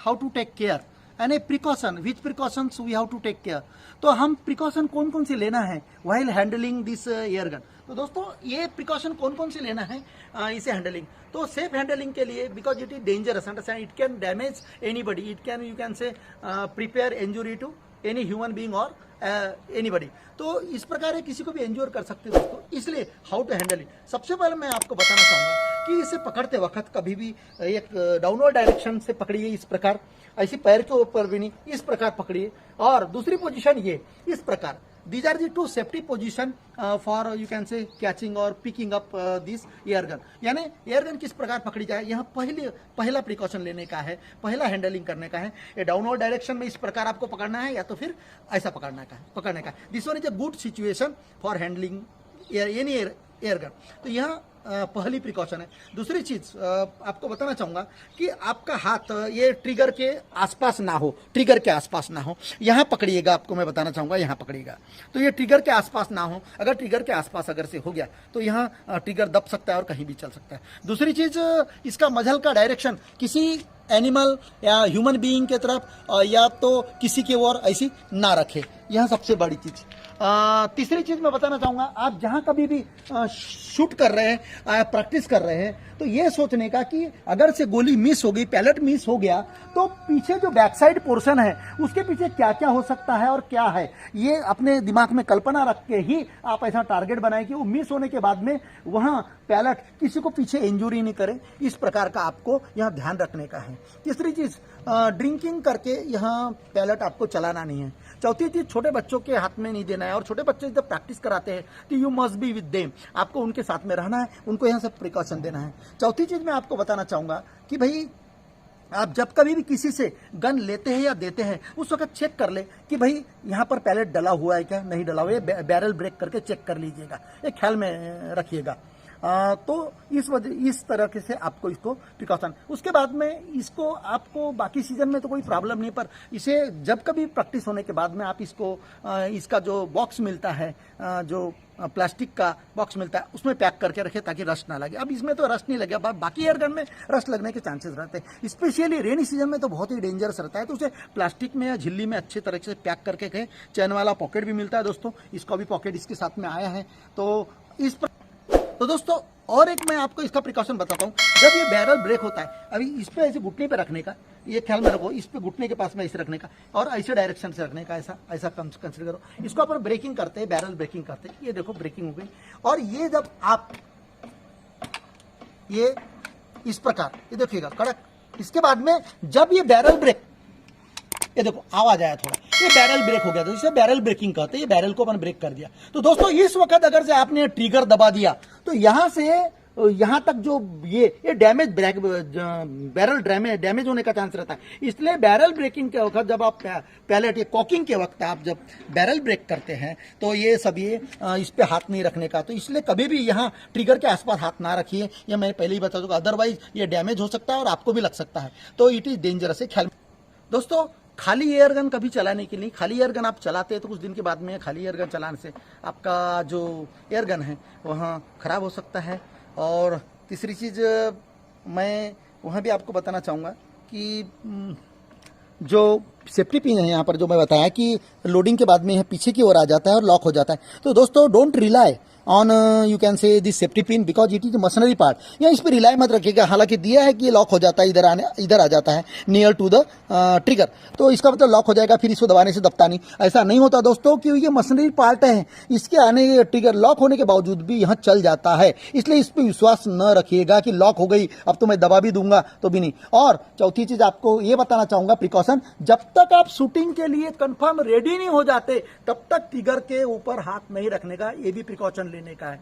How to take care and a precaution, which precautions we have to take care. तो हम precaution कौन कौन से लेना है while handling this air gun. तो दोस्तों ये प्रिकॉशन कौन कौन से लेना है इसे हैंडलिंग। तो सेफ हैंडलिंग के लिए, because it is dangerous, understand, it can damage anybody, it can, you can say prepare injury to any human being और एनीबडी। तो इस प्रकार किसी को भी इंजोर कर सकते हैं दोस्तों, इसलिए हाउ टू हैंडल इट। सबसे पहले मैं आपको बताना चाहूंगा कि इसे पकड़ते वक्त कभी भी एक डाउनवर्ड डायरेक्शन से पकड़िए, इस प्रकार, ऐसी पैर के ऊपर भी नहीं, इस प्रकार पकड़िए। और दूसरी पोजीशन ये इस प्रकार। These are the two safety position for you can say catching or picking up this air gun। यानी एयर गन किस प्रकार पकड़ी जाए, यहाँ पहला प्रिकॉशन लेने का है, पहला हैंडलिंग करने का है। ये डाउनवर्ड डायरेक्शन में इस प्रकार आपको पकड़ना है या तो फिर ऐसा पकड़ने का है। This one is a good situation for handling any air gun. तो यहाँ पहली प्रिकॉशन है। दूसरी चीज आपको बताना चाहूंगा कि आपका हाथ ये ट्रिगर के आसपास ना हो, ट्रिगर के आसपास ना हो, यहां पकड़िएगा। आपको मैं बताना चाहूंगा यहां पकड़िएगा, तो ये ट्रिगर के आसपास ना हो। अगर ट्रिगर के आसपास अगर से हो गया तो यहां ट्रिगर दब सकता है और कहीं भी चल सकता है। दूसरी चीज, इसका मजल का डायरेक्शन किसी एनिमल या ह्यूमन बीइंग के तरफ या तो किसी के ओर ऐसी ना रखे, यह सबसे बड़ी चीज। तीसरी चीज मैं बताना चाहूंगा, आप जहां कभी भी शूट कर रहे हैं, प्रैक्टिस कर रहे हैं, तो ये सोचने का कि अगर से गोली मिस हो गई, पैलेट मिस हो गया, तो पीछे जो बैक साइड पोर्शन है उसके पीछे क्या क्या हो सकता है और क्या है, ये अपने दिमाग में कल्पना रख के ही आप ऐसा टारगेट बनाए कि वो मिस होने के बाद में वहां पैलेट किसी को पीछे इंजुरी नहीं करे। इस प्रकार का आपको यहाँ ध्यान रखने का है। तीसरी चीज, ड्रिंकिंग करके यहाँ पैलेट आपको चलाना नहीं है। चौथी चीज, छोटे बच्चों के हाथ में नहीं देना है। और छोटे बच्चे जब प्रैक्टिस कराते हैं तो you must be with them, आपको उनके साथ में रहना है, उनको यहाँ से प्रिकॉशन देना है। चौथी चीज मैं आपको बताना चाहूंगा कि भाई आप जब कभी भी किसी से गन लेते हैं या देते हैं उस वक्त चेक कर ले कि भाई यहाँ पर पैलेट डला हुआ है क्या, नहीं डला हुआ है, बैरल ब्रेक करके चेक कर लीजिएगा, एक ख्याल में रखिएगा। तो इस तरह से आपको इसको प्रिकॉशन, उसके बाद में इसको आपको बाकी सीजन में तो कोई प्रॉब्लम नहीं, पर इसे जब कभी प्रैक्टिस होने के बाद में आप इसको इसका जो बॉक्स मिलता है, जो प्लास्टिक का बॉक्स मिलता है, उसमें पैक करके रखे ताकि रस्ट ना लगे। अब इसमें तो रस्ट नहीं लगे, बाकी एयर गन में रस्ट लगने के चांसेस रहते हैं। स्पेशली रेनी सीजन में तो बहुत ही डेंजरस रहता है, तो उसे प्लास्टिक में या झिल्ली में अच्छे तरह से पैक करके कहें। चैन वाला पॉकेट भी मिलता है दोस्तों, इसका भी पॉकेट इसके साथ में आया है। तो दोस्तों और एक मैं आपको इसका प्रिकॉशन बताता हूँ। जब ये बैरल ब्रेक होता है, अभी इस पे ऐसे घुटने पे रखने का, ये ख्याल में रखो, इस पे घुटने के पास में ऐसे रखने का और ऐसे डायरेक्शन से रखने का, ऐसा कंसिडर करो। इसको अपन ब्रेकिंग करते हैं, बैरल ब्रेकिंग करते हैं। ये देखो ब्रेकिंग हो गई। और ये जब आप ये इस प्रकार, ये देखिएगा कड़क, इसके बाद में जब ये बैरल ब्रेक, ये देखो आवाज आया थोड़ा, ये बैरल ब्रेक हो गया, तो इसे बैरल ब्रेकिंग कहते हैं। ये बैरल को अपन ब्रेक कर दिया। तो दोस्तों इस वक्त अगर से आपने ट्रिगर दबा दिया तो यहां से यहां तक जो ये डैमेज बैरल डैमेज होने का चांस रहता है। इसलिए बैरल ब्रेकिंग के वक्त जब आप पैलेट या कॉकिंग के वक्त आप जब बैरल ब्रेक करते हैं तो ये सब ये इस पे हाथ नहीं रखने का। तो इसलिए कभी भी यहाँ ट्रिगर के आसपास हाथ ना रखिए, या मैं पहले ही बता दूंगा, अदरवाइज ये डैमेज हो सकता है और आपको भी लग सकता है। तो इट इज डेंजरस है। ख्याल दोस्तों, खाली एयर गन कभी चलाने के लिए, खाली एयर गन आप चलाते हैं तो कुछ दिन के बाद में खाली एयर गन चलाने से आपका जो एयर गन है वहाँ खराब हो सकता है। और तीसरी चीज़ मैं वहाँ भी आपको बताना चाहूँगा कि जो सेफ्टी पिन है यहाँ पर जो मैं बताया कि लोडिंग के बाद में यह पीछे की ओर आ जाता है और लॉक हो जाता है। तो दोस्तों don't rely on you can से this safety pin because it is machinery part. या इस पर रिलाई मत रखिएगा। हालांकि दिया है कि ये लॉक हो जाता है, इधर आ जाता है नियर टू द ट्रिगर, तो इसका मतलब लॉक हो जाएगा, फिर इसको दबाने से दबता नहीं। ऐसा नहीं होता दोस्तों, क्योंकि ये मशीनरी पार्ट है, इसके आने ट्रिगर लॉक होने के बावजूद भी यहाँ चल जाता है। इसलिए इस पर विश्वास न रखिएगा कि लॉक हो गई अब तो मैं दबा भी दूंगा तो भी नहीं। और चौथी चीज आपको ये बताना चाहूंगा प्रिकॉशन, जब तक आप शूटिंग के लिए कंफर्म रेडी नहीं हो जाते तब तक ट्रिगर के ऊपर हाथ नहीं रखने का, ये भी प्रिकॉशन लेने का है।